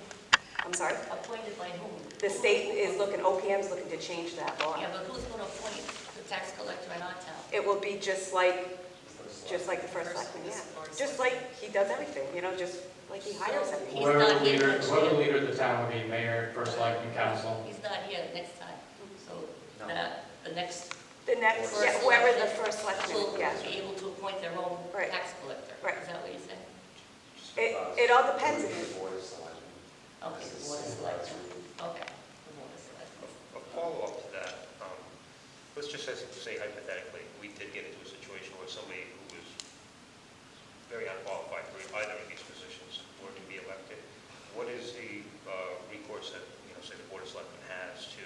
Speaker 8: I'm sorry?
Speaker 2: Appointed by whom?
Speaker 8: The state is OPM's looking to change that law.
Speaker 2: Yeah, but who's going to appoint the tax collector in our town?
Speaker 8: It will be just like the first selectman, yeah. Just like he does everything, just like he hires everyone.
Speaker 2: He's not here next year.
Speaker 1: Whoever the leader of the town would be, mayor, first selectman, council.
Speaker 2: He's not here next time, so
Speaker 6: No.
Speaker 2: the next
Speaker 8: The next,
Speaker 2: first
Speaker 8: yeah, whoever the
Speaker 2: selectman
Speaker 8: first selectman,
Speaker 2: will
Speaker 8: yeah.
Speaker 2: be able to appoint their own
Speaker 8: Right.
Speaker 2: tax collector.
Speaker 8: Right.
Speaker 2: Is that what you're saying?
Speaker 8: It all depends.
Speaker 10: Board of Selectmen.
Speaker 2: Okay, the board of selectmen. Okay, the board of selectmen.
Speaker 4: A follow-up to that, let's just say hypothetically, we did get into a situation where somebody who was very unqualified for either of these positions were to be elected. What is the recourse that, say the Board of Selectmen has to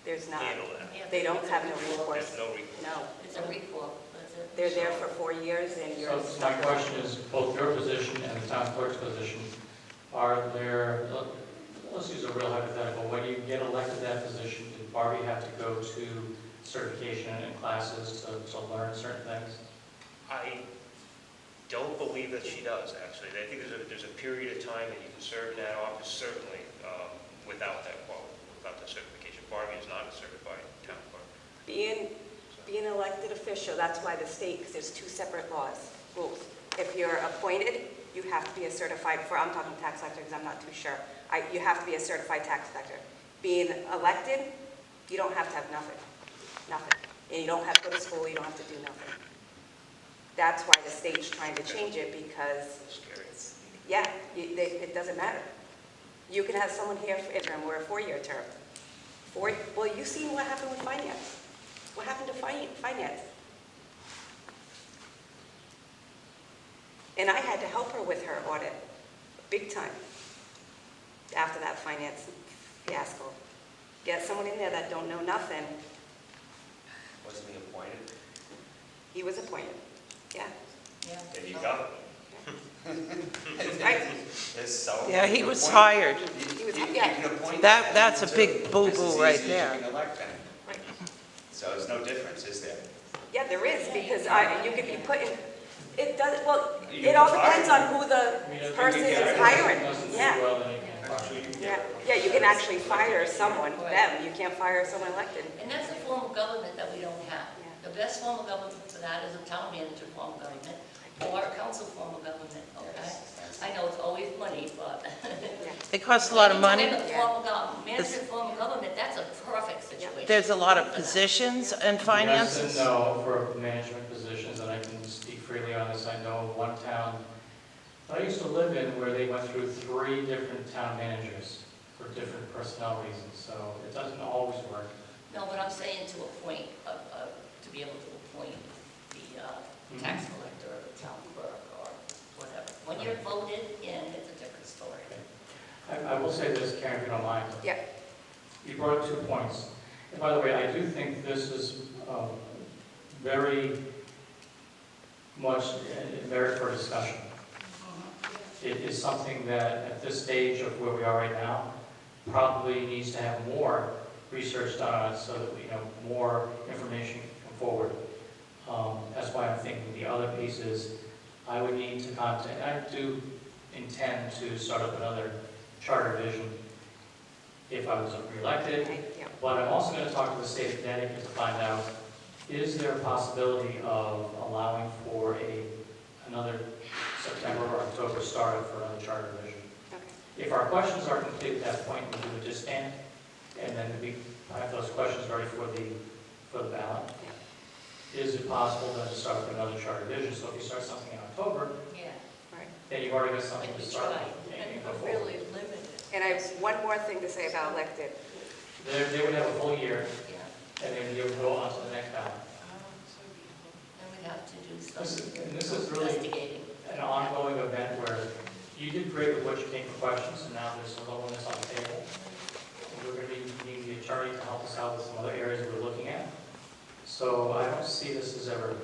Speaker 8: There's not.
Speaker 4: handle that?
Speaker 2: Yeah,
Speaker 8: They don't have no
Speaker 4: There's
Speaker 8: recourse.
Speaker 4: no recourse.
Speaker 8: No.
Speaker 2: It's a recall, that's it.
Speaker 8: They're there for 4 years and you're
Speaker 1: So my
Speaker 8: stuck.
Speaker 1: question is, both your position and the town clerk's position, are there let's use a real hypothetical. When you get elected to that position, did Barbie have to go to certification and classes to learn certain things?
Speaker 4: I don't believe that she does, actually. I think there's a period of time that you can serve in that office, certainly, without that quality, without the certification. Barbie is not a certified town clerk.
Speaker 8: Being an elected official, that's why the state, because there's two separate rules. If you're appointed, you have to be a certified, I'm talking tax collector because I'm not too sure. You have to be a certified tax collector. Being elected, you don't have to have nothing. And you don't have to go to school, you don't have to do nothing. That's why the state's trying to change it, because, yeah, it doesn't matter. You can have someone here for a term or a 4-year term. Well, you've seen what happened with finance. What happened to finance? And I had to help her with her audit, big time, after that finance fiasco. Get someone in there that don't know nothing.
Speaker 6: Wasn't he appointed?
Speaker 8: He was appointed, yeah.
Speaker 2: Yeah.
Speaker 6: There you go.
Speaker 8: Right.
Speaker 10: Yeah, he was hired.
Speaker 8: He was,
Speaker 6: You
Speaker 8: yeah,
Speaker 6: can appoint
Speaker 10: That-
Speaker 6: them
Speaker 10: that's a
Speaker 6: too.
Speaker 10: big boo-boo
Speaker 6: Just as
Speaker 10: right
Speaker 6: easy as
Speaker 10: there.
Speaker 6: you can elect them.
Speaker 8: right.
Speaker 6: So there's no difference, is there?
Speaker 8: Yeah, there is, because you could be put in, it does, well,
Speaker 6: You
Speaker 8: it all
Speaker 6: can fire
Speaker 8: depends on
Speaker 6: them.
Speaker 8: who the
Speaker 1: I mean, if
Speaker 8: person
Speaker 1: you
Speaker 8: is
Speaker 1: get a
Speaker 8: hiring.
Speaker 1: person who doesn't do
Speaker 8: Yeah,
Speaker 1: well, then you can fire them.
Speaker 8: yeah, you can actually fire someone, them, you can't fire someone elected.
Speaker 2: And that's a form of government that we don't have.
Speaker 8: Yeah.
Speaker 2: The best form of government for that is a town manager form of government or a council form of government, okay? I know it's always money, but.
Speaker 10: It costs a lot of money.
Speaker 2: Anytime a form of management form of government, that's a perfect situation.
Speaker 10: There's a lot of positions and finances.
Speaker 1: Yes and no for management positions, and I can speak freely on this. I know of one town that I used to live in where they went through 3 different town managers for different personnel reasons, so it doesn't always work.
Speaker 2: No, but I'm saying to appoint, to be able to appoint the tax collector or the town clerk or whatever. When you're voted in, it's a different story.
Speaker 1: I will say this, Karen, if you don't mind.
Speaker 8: Yeah,
Speaker 1: You brought up 2 points. And by the way, I do think this is very much merit for discussion. It is something that at this stage of where we are right now, probably needs to have more research done on it so that we know more information can come forward. That's why I'm thinking the other piece is I would need to contact, I do intend to start up another charter revision if I was reelected,
Speaker 8: yeah.
Speaker 1: but I'm also going to talk to the state of Connecticut to find out, is there a possibility of allowing for another September or October start for another charter revision?
Speaker 8: Okay.
Speaker 1: If our questions are complete at that point, we do a disband, and then I have those questions ready for the ballot. Is it possible then to start with another charter revision? So if you start something in October,
Speaker 2: Yeah.
Speaker 8: Right.
Speaker 1: then you've already got something
Speaker 2: Like
Speaker 1: to
Speaker 2: we
Speaker 1: start
Speaker 2: try.
Speaker 1: with and go
Speaker 2: And
Speaker 1: forward.
Speaker 2: really limited.
Speaker 8: And I have one more thing to say about elected.
Speaker 1: They would have a full year,
Speaker 2: Yeah.
Speaker 1: and then you would go on to the next ballot.
Speaker 2: And we'd have to do
Speaker 1: This is
Speaker 2: some
Speaker 1: really
Speaker 2: investigating.
Speaker 1: an ongoing event where you did great with what you came for questions, and now there's some loneliness on the table. And we're going to be needing the attorney to help us out with some other areas we're looking at. So I don't see this as ever,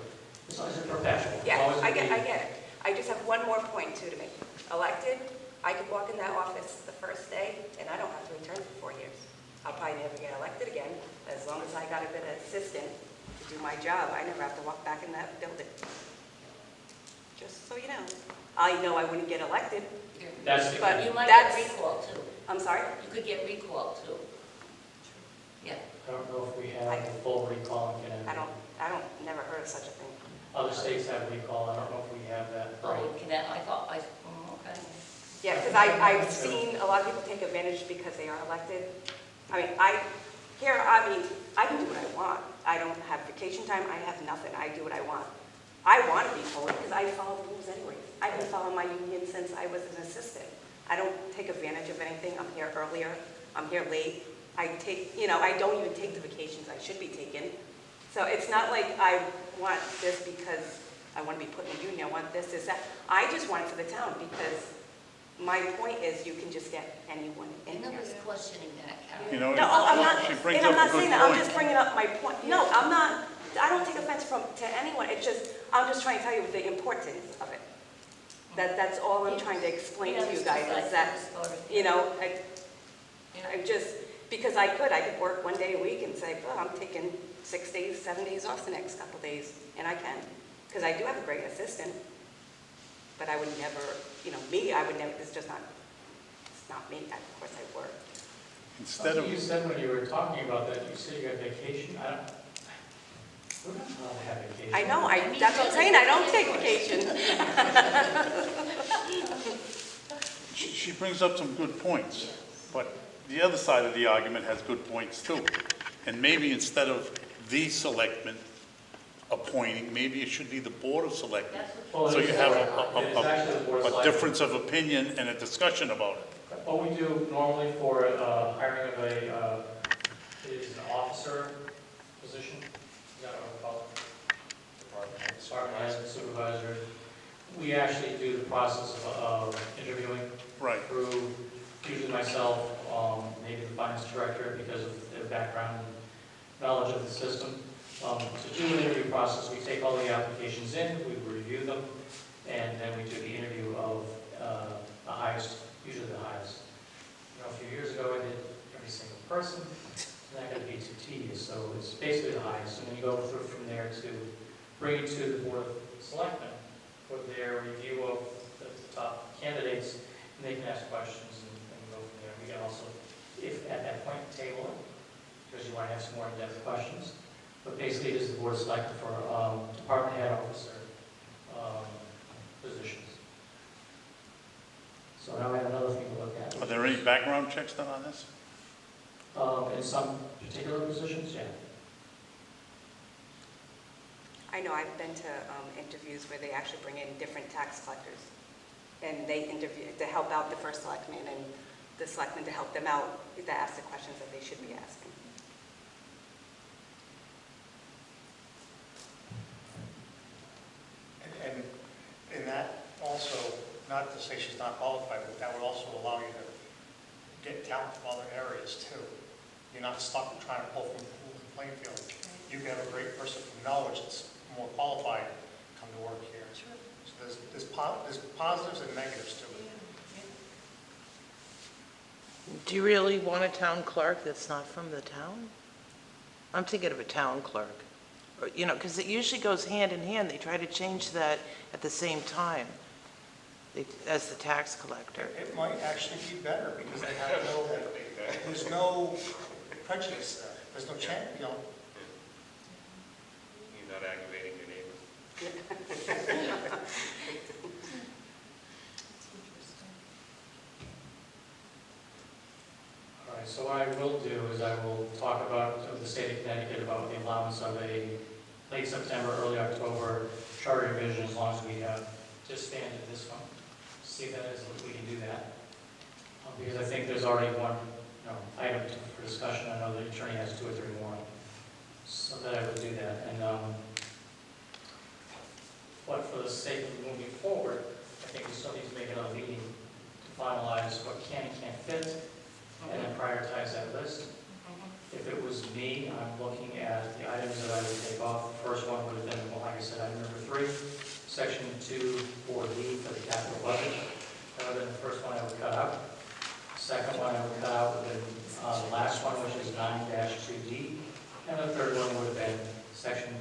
Speaker 1: it's always a perpetual. It's
Speaker 8: Yeah,
Speaker 1: always
Speaker 8: I
Speaker 1: gonna
Speaker 8: get
Speaker 1: be-
Speaker 8: it. I just have one more point too to make. Elected, I could walk in that office the first day and I don't have to return for 4 years. I'll probably never get elected again, as long as I got a bit of assistant to do my job. I never have to walk back in that building. Just so you know. I know I wouldn't get elected.
Speaker 1: That's the,
Speaker 8: But
Speaker 2: You might get
Speaker 8: that's-
Speaker 2: recalled too.
Speaker 8: I'm sorry?
Speaker 2: You could get recalled too. Yeah.
Speaker 1: I don't know if we have the full recall in Connecticut.
Speaker 8: I don't, never heard of such a thing.
Speaker 1: Other states have recall, I don't know if we have that.
Speaker 2: Oh, can that, I thought, okay.
Speaker 8: Yeah, because I've seen a lot of people take advantage because they are elected. I mean, I can do what I want. I don't have vacation time, I have nothing, I do what I want. I want to be fully, because I follow the rules anyway. I've been following my union since I was an assistant. I don't take advantage of anything, I'm here earlier, I'm here late. I don't even take the vacations I should be taking. So it's not like I want this because I want to be put in a union, I want this, that. I just want it for the town because my point is you can just get anyone in
Speaker 2: And I
Speaker 8: here.
Speaker 2: was questioning that, Karen.
Speaker 5: You know,
Speaker 8: No, I'm not,
Speaker 5: she
Speaker 8: and
Speaker 5: brings
Speaker 8: I'm
Speaker 5: up
Speaker 8: not
Speaker 5: a good
Speaker 8: saying that, I'm
Speaker 5: point.
Speaker 8: just bringing up my point. No, I'm not, I don't take offense to anyone, it's just, I'm just trying to tell you the importance of it. That's all I'm trying to explain to you guys, is that, I'm just, because I could work 1 day a week and say, well, I'm taking 6 days, 7 days off the next couple days, and I can, because I do have a great assistant, but I would never, I would never, it's not me, of course I work.
Speaker 5: Instead
Speaker 1: Something
Speaker 5: of,
Speaker 1: you said when you were talking about that, you said you had vacation. We're not allowed to have vacation.
Speaker 8: I know, that's what I'm saying, I don't take vacation.
Speaker 5: she brings up some good points, but the other side of the argument has good points too. And maybe instead of the selectmen appointing, maybe it should be the Board of Selectmen.
Speaker 1: Well,
Speaker 5: So
Speaker 1: it
Speaker 5: you
Speaker 1: is
Speaker 5: have
Speaker 1: it is actually the Board of
Speaker 5: a
Speaker 1: Selectmen.
Speaker 5: difference of opinion and a discussion about it.
Speaker 1: What we do normally for hiring of is an officer position. Is that what we call it? Department head, supervisor. We actually do the process of interviewing
Speaker 5: Right.
Speaker 1: through usually myself, maybe the finance director because of their background and knowledge of the system. To do an interview process, we take all the applications in, we review them, and then we do the interview of the highest, usually the highest. A few years ago, I did every single person, and that got to be too tedious, so it's basically the highest. And then you go through from there to bring it to the Board of Selectmen for their review of the top candidates, and they can ask questions and go from there. We can also, if at that point, table it, because you want to have some more in-depth questions. But basically, it is the Board of Selectmen for department head officer positions. So now we have another thing to look at.
Speaker 5: Are there any background checks done on this?
Speaker 1: In some particular positions, yeah.
Speaker 8: I know, I've been to interviews where they actually bring in different tax collectors, and they interview to help out the first selectman and the selectmen to help them out, to ask the questions that they should be asking.
Speaker 7: And in that also, not to say she's not qualified, but that would also allow you to get talent from other areas too. You're not stuck trying to pull from Plainfield. You can have a great person from Norwich that's more qualified come to work here. So there's positives and negatives to it.
Speaker 10: Do you really want a town clerk that's not from the town? I'm thinking of a town clerk. Or, because it usually goes hand in hand. They try to change that at the same time as the tax collector.
Speaker 7: It might actually be better because they have there's no prejudice there. There's no chance,
Speaker 4: You're not aggravating your neighbor.
Speaker 1: All right, so what I will do is I will talk about the state of Connecticut about the allowance of a late September, early October charter revision as long as we have disbanded this one. See that as we can do that. Because I think there's already one item for discussion. I know the attorney has 2 or 3 more. So that I would do that. And but for the sake of moving forward, I think we still need to make another meeting to finalize what can and can't fit and then prioritize that list. If it was me, I'm looking at the items that I would take off. The first one would have been, well, like I said, item number 3, section 2, 4D for the capital budget. That would have been the first one I would cut out. Second one I would cut out would have been the last one, which is 9-2D. And the third one would have been section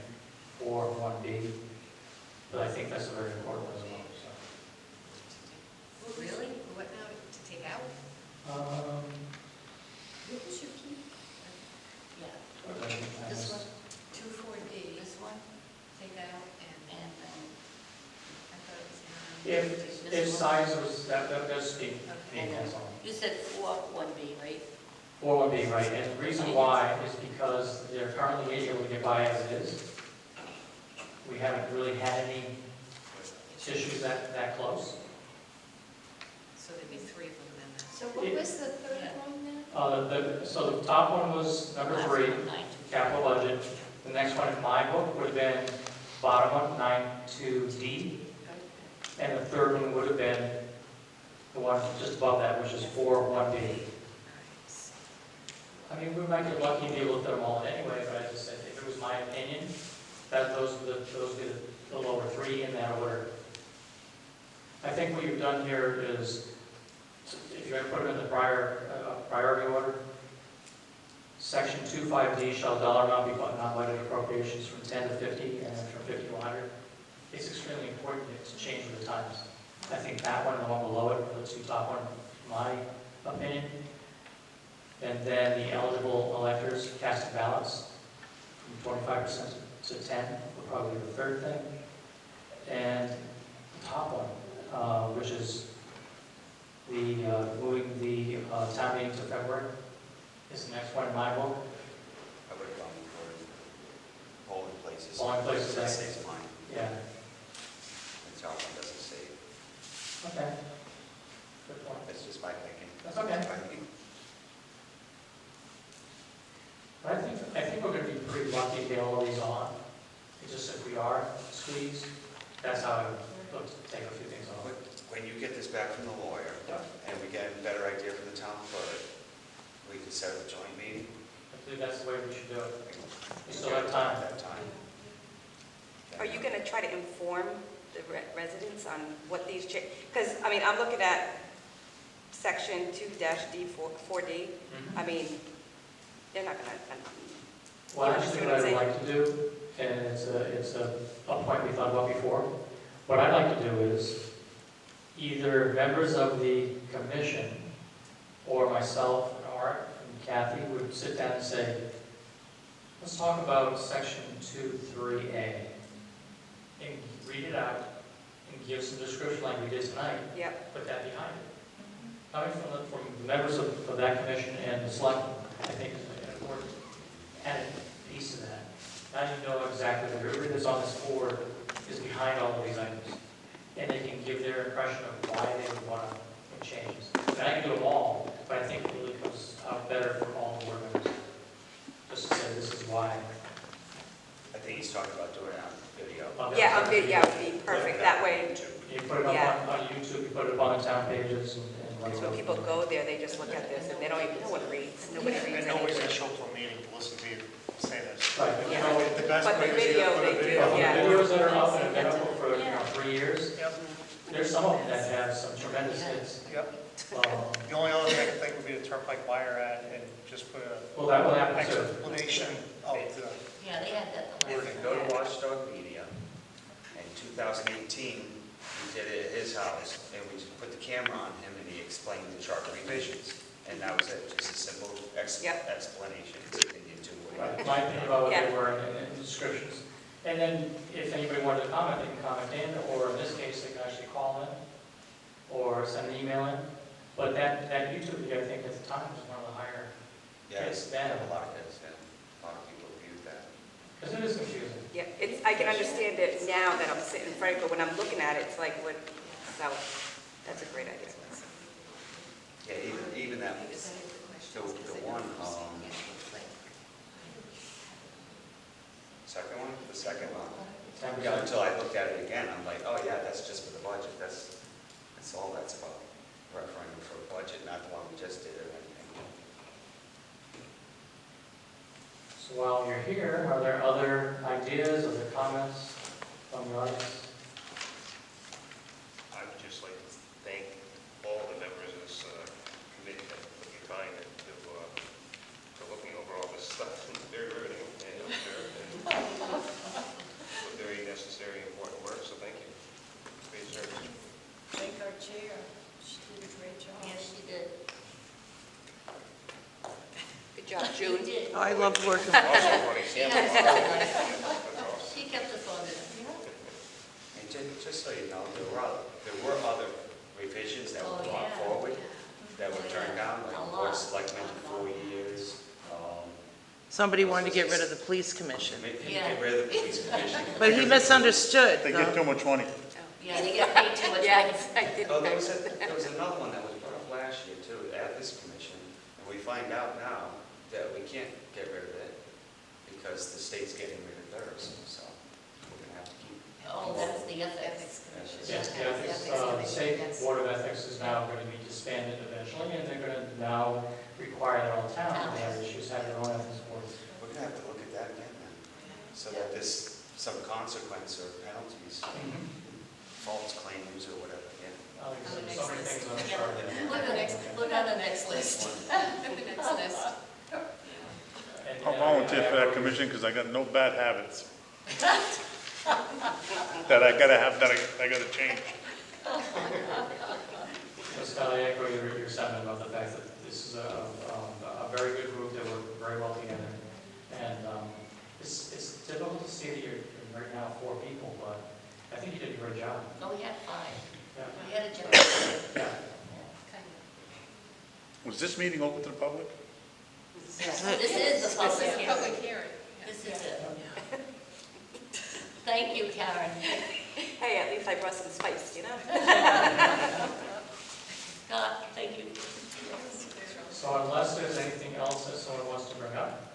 Speaker 1: 4-1B. But I think that's a very important one as well. So.
Speaker 9: Really? What now, to take out?
Speaker 2: What was your key? Yeah, this one,
Speaker 9: 2,4D,
Speaker 2: this one,
Speaker 9: take out,
Speaker 2: and
Speaker 9: and
Speaker 2: then,
Speaker 9: I thought it was in.
Speaker 1: If size was, that does speak.
Speaker 2: and then, you said 4-1B, right?
Speaker 1: 4-1B, right, and the reason why is because they're currently able to get by as it is. We haven't really had any issues that close.
Speaker 9: So there'd be 3 of them then.
Speaker 11: So what was the third one then?
Speaker 1: So the top one was number 3,
Speaker 2: 9-2.
Speaker 1: capital budget. The next one in my book would have been bottom one, 9-2D. And the third one would have been the one just above that, which is 4-1B. I mean, we might get lucky and be able to fit them all in anyway, but I just said, if it was my opinion, that those would be the lower 3 in that order. I think what you've done here is, if you had put them in the prior priority order. Section 25D shall dollar amount be non-budget appropriations from 10 to 50 and then from 50 to 100. It's extremely important to change with the times. I think that one and the one below it are the two top ones, in my opinion. And then the eligible electors casting ballots from 25% to 10 would probably be the third thing. And the top one, which is the moving the town meeting to February, is the next one in my book.
Speaker 6: I would have gone for polling places.
Speaker 1: Polling places,
Speaker 6: That
Speaker 1: I-
Speaker 6: saves money.
Speaker 1: Yeah.
Speaker 6: The top one doesn't save.
Speaker 1: Okay. Good point.
Speaker 6: That's just my thinking.
Speaker 1: That's okay. But I think we're going to be pretty lucky to get all of these on. It's just if we are squeezed, that's how I look to take a few things off.
Speaker 6: When you get this back from the lawyer, and we get a better idea from the town clerk, we can set up a joint meeting.
Speaker 1: I believe that's the way we should do it. We still have time.
Speaker 6: That time.
Speaker 8: Are you going to try to inform the residents on what these because, I mean, I'm looking at section 2-D4D. I mean, they're not going to,
Speaker 1: Well, actually, what I'd like to do, and it's a point we thought about before, what I'd like to do is either members of the commission or myself and Art and Kathy would sit down and say, let's talk about section 2.3A and read it out and give some description like we did tonight.
Speaker 8: Yep.
Speaker 1: Put that behind it. Coming from the members of that commission and the selectmen, I think is an important added piece to that. Now you know exactly what everybody that's on this board is behind all of these items. And they can give their impression of why they would want to make changes. And I can do them all, but I think it really comes out better for all the board members. Just to say, this is why.
Speaker 6: I think he's talking about doing it on video.
Speaker 8: yeah, a video would be perfect. That way,
Speaker 1: You put it up
Speaker 8: Yeah.
Speaker 1: on YouTube, you put it up on the town pages, and
Speaker 8: because when people go there, they just look at this and they don't even, no one reads. Nobody reads
Speaker 7: And nobody's
Speaker 8: anything.
Speaker 7: gonna show up to a meeting to listen to you say this.
Speaker 1: Right, but you
Speaker 8: Yeah.
Speaker 1: know,
Speaker 7: The guys
Speaker 8: But the
Speaker 7: crazy,
Speaker 8: video,
Speaker 7: put a
Speaker 8: they do,
Speaker 7: video.
Speaker 8: yeah.
Speaker 1: the videos that are up and have been up for 3 years,
Speaker 7: Yep,
Speaker 1: there's some of them that have some tremendous hits.
Speaker 7: yep.
Speaker 1: Um,
Speaker 7: The only other thing I can think would be the Turnpike Wire ad and just put a
Speaker 1: Well, that will happen too.
Speaker 7: explanation of the
Speaker 2: Yeah, they had that the last
Speaker 6: If you go to Watchdog Media, in 2018, we did it at his house, and we just put the camera on him, and he explained the charter revisions. And that was it, just a simple
Speaker 8: Yep.
Speaker 6: explanation, and you do what
Speaker 1: Right,
Speaker 6: he
Speaker 1: my opinion about what
Speaker 8: Yeah.
Speaker 1: they were and the descriptions. And then if anybody wanted to comment, they can comment in, or in this case, they can actually call in or send an email in. But that YouTube video, I think at the time was one of the higher,
Speaker 6: Yeah,
Speaker 1: Yes,
Speaker 6: it's
Speaker 1: then.
Speaker 6: a lot of hits, yeah. A lot of people viewed that.
Speaker 1: because it is confusing.
Speaker 8: Yeah, I can understand it now that I'm sitting in front of it, but when I'm looking at it, it's like, what, so, that's a great idea.
Speaker 6: Yeah, even that, the one, second one, the second one.
Speaker 1: 10%.
Speaker 6: Yeah, until I looked at it again, I'm like, oh yeah, that's just for the budget, that's all that's about. Referendum for a budget, not the one we just did or anything.
Speaker 1: So while you're here, are there other ideas, other comments from the audience?
Speaker 4: I would just like to thank all the members of this committee that put your time into looking over all this stuff. It's very riveting, and I'm sure, and very necessary, important work, so thank you for your service.
Speaker 11: Thank our chair. She did a great job.
Speaker 2: Yes, she did.
Speaker 8: Good job,
Speaker 2: You
Speaker 8: June.
Speaker 2: did.
Speaker 10: I loved working
Speaker 4: Also
Speaker 10: with you.
Speaker 4: funny,
Speaker 2: She
Speaker 4: Sam.
Speaker 2: had
Speaker 4: That's awesome.
Speaker 2: She kept us on it.
Speaker 6: And just so you know, there were other revisions that were
Speaker 2: Oh,
Speaker 6: brought
Speaker 2: yeah.
Speaker 6: forward that were turned down, like
Speaker 2: A
Speaker 6: Board of
Speaker 2: lot.
Speaker 6: Selectmen for 4 years.
Speaker 10: Somebody wanted to get rid of the police commission,
Speaker 6: Get rid of the police commission.
Speaker 10: but he misunderstood.
Speaker 5: They get too much money.
Speaker 2: Yeah, they get paid too much money.
Speaker 8: Yes, I did.
Speaker 6: Oh, there was another one that was brought up last year too, the Ethics Commission, and we find out now that we can't get rid of it because the state's getting rid of theirs, so we're gonna have to keep.
Speaker 2: Oh, that's the ethics.
Speaker 1: Yes, the state Board of Ethics is now going to be disbanded eventually, and they're going to now require that all towns that have issues have their own ethics boards.
Speaker 6: We're gonna have to look at that again then, so that there's some consequence or penalties, false claims or whatever, yeah.
Speaker 1: Like
Speaker 9: On the
Speaker 1: so many
Speaker 9: next
Speaker 1: things on the
Speaker 2: list.
Speaker 1: chart there.
Speaker 2: Put on the next list.
Speaker 9: The next list.
Speaker 1: And-
Speaker 5: I'll
Speaker 1: and
Speaker 5: volunteer for
Speaker 1: I-
Speaker 5: that commission because I got no bad habits. That I gotta have, that I gotta change.
Speaker 1: So Scott, I echo your sentiment about the fact that this is a very good group that work very well together. And it's difficult to see that you're right now 4 people, but I think you did a great job.
Speaker 2: Oh, we had 5.
Speaker 1: Yeah.
Speaker 2: We had a general.
Speaker 1: Yeah.
Speaker 9: Kind
Speaker 5: Was this meeting open to the public?
Speaker 2: This is the public
Speaker 9: of.
Speaker 2: hearing.
Speaker 9: Public hearing. yeah.
Speaker 2: This is it. Thank you, Karen.
Speaker 8: Hey, at least I brought some spice, you know?
Speaker 2: Scott, thank you.
Speaker 1: So unless there's anything else that someone wants to bring up,